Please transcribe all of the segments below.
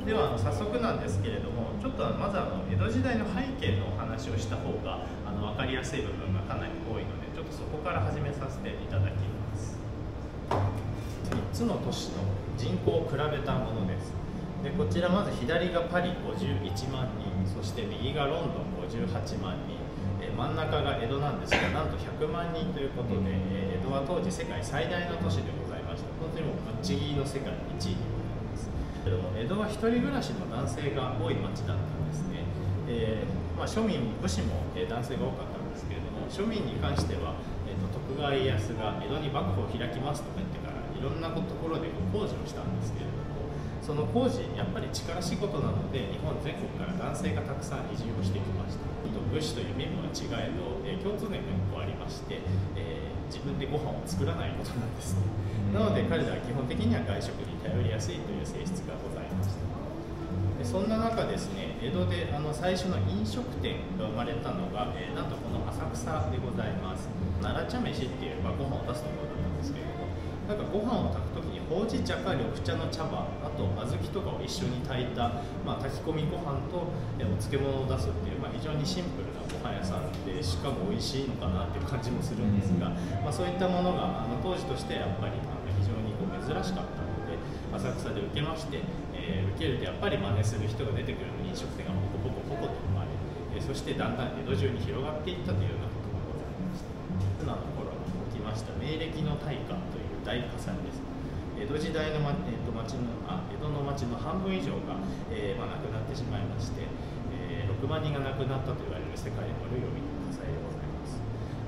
では早速なんですけれども、ちょっとまず江戸時代の背景のお話をした方が分かりやすい部分がかなり多いので、ちょっとそこから始めさせていただきます。3つの都市の人口を比べたものです。でこちらまず左がパリ51万人、そして右がロンドン58万人、真ん中が江戸なんですが、なんと100万人ということで、江戸は当時世界最大の都市でございました。本当にもうぶっちぎりの世界1位でございます。けども江戸は一人暮らしの男性が多い町だったんですね。庶民も武士も男性が多かったんですけれども、庶民に関しては、徳川家康が江戸に幕府を開きますとか言ってからいろんなところで工事をしたんですけれども、その工事やっぱり力仕事なので日本全国から男性がたくさん移住をしてきました。武士という身分は違えど、共通点が1個ありまして、自分でご飯を作らないことなんですね。なので彼らは基本的には外食に頼りやすいという性質がございました。でそんな中ですね、江戸で最初の飲食店が生まれたのが、なんとこの浅草でございます。奈良茶飯っていう、ご飯を出すところなんですけれども、なんかご飯を炊くときにほうじ茶か緑茶の茶葉、あと小豆とかを一緒に炊いた、炊き込みご飯とお漬物を出すっていう、非常にシンプルなご飯屋さんで、しかも美味しいのかなっていう感じもするんですが、そういったものが当時としてやっぱり非常に珍しかったので、浅草で受けまして、受けるとやっぱり真似する人が出てくる飲食店がポコポコポコと生まれ、そしてだんだん江戸中に広がっていったというようなことがございました。今の頃に起きました明暦の大火という大火災です。江戸時代の、江戸の町の半分以上が、亡くなってしまいまして、6万人が亡くなったと言われる世界の類を見た火災でございます。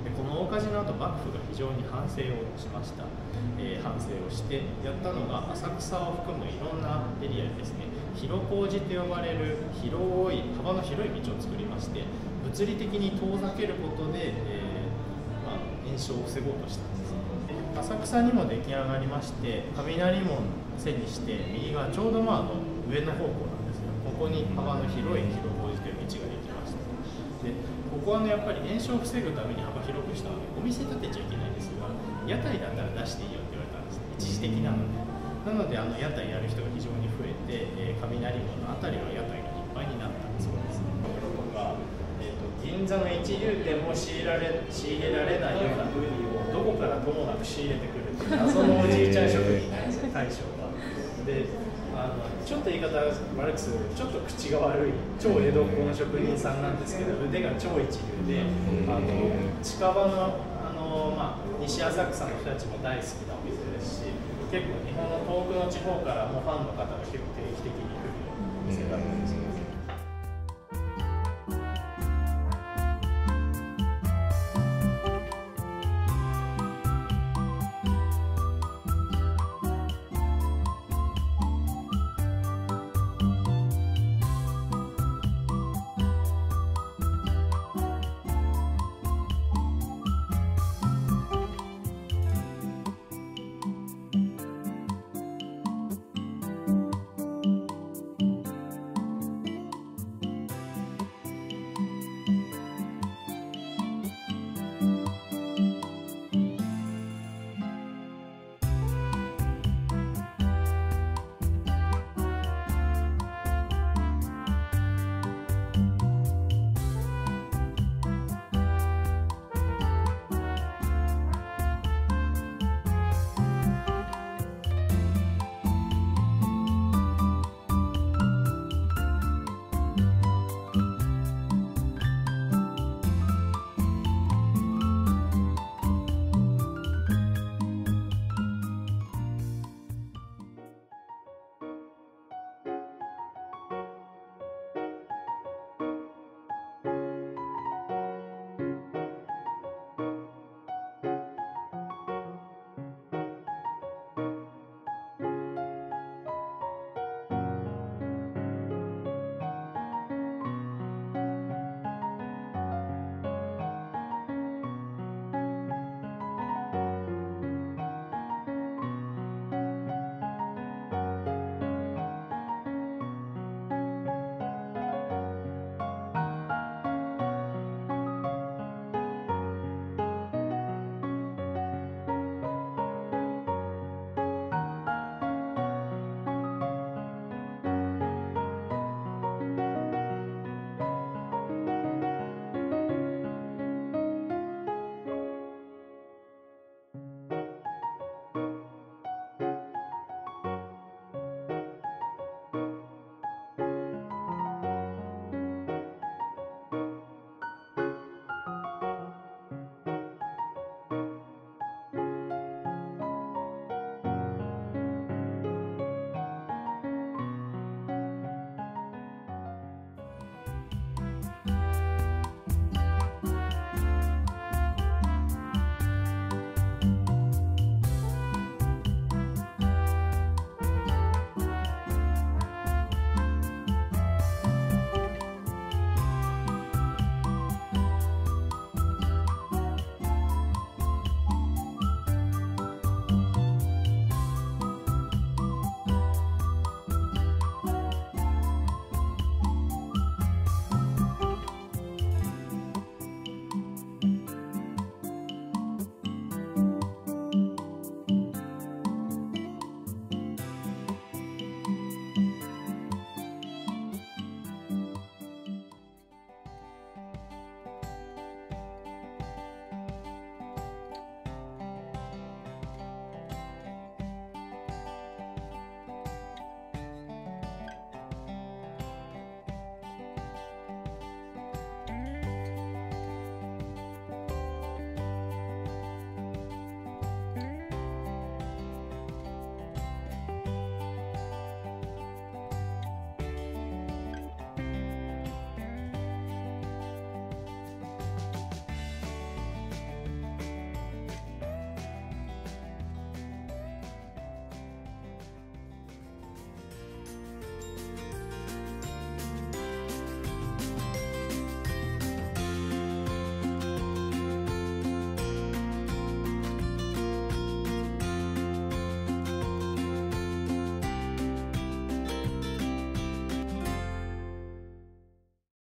でこの大火事の後、幕府が非常に反省をしました。反省をしてやったのが、浅草を含むいろんなエリアにですね、広小路と呼ばれる幅の広い道を作りまして、物理的に遠ざけることで、延焼を防ごうとしたんです。浅草にも出来上がりまして、雷門背にして右側ちょうど上の方向なんですが、ここに幅の広い広小路という道ができました。でここはやっぱり延焼を防ぐために幅広くしたので、お店建てちゃいけないんですが、屋台だったら出していいよって言われたんです。一時的なので。なので屋台やる人が非常に増えて、雷門の辺りは屋台がいっぱいになったそうですね。ところが、銀座の一流店も仕入れられないような風味をどこからともなく仕入れてくるっていう謎のおじいちゃん職人なんですよ、大将が。でちょっと言い方悪くすると、ちょっと口が悪い超江戸っ子の職人さんなんですけど、腕が超一流で、近場の西浅草の人たちも大好きなお店ですし、結構日本の遠くの地方からもファンの方が結構定期的に来るようなお店だったんですけど、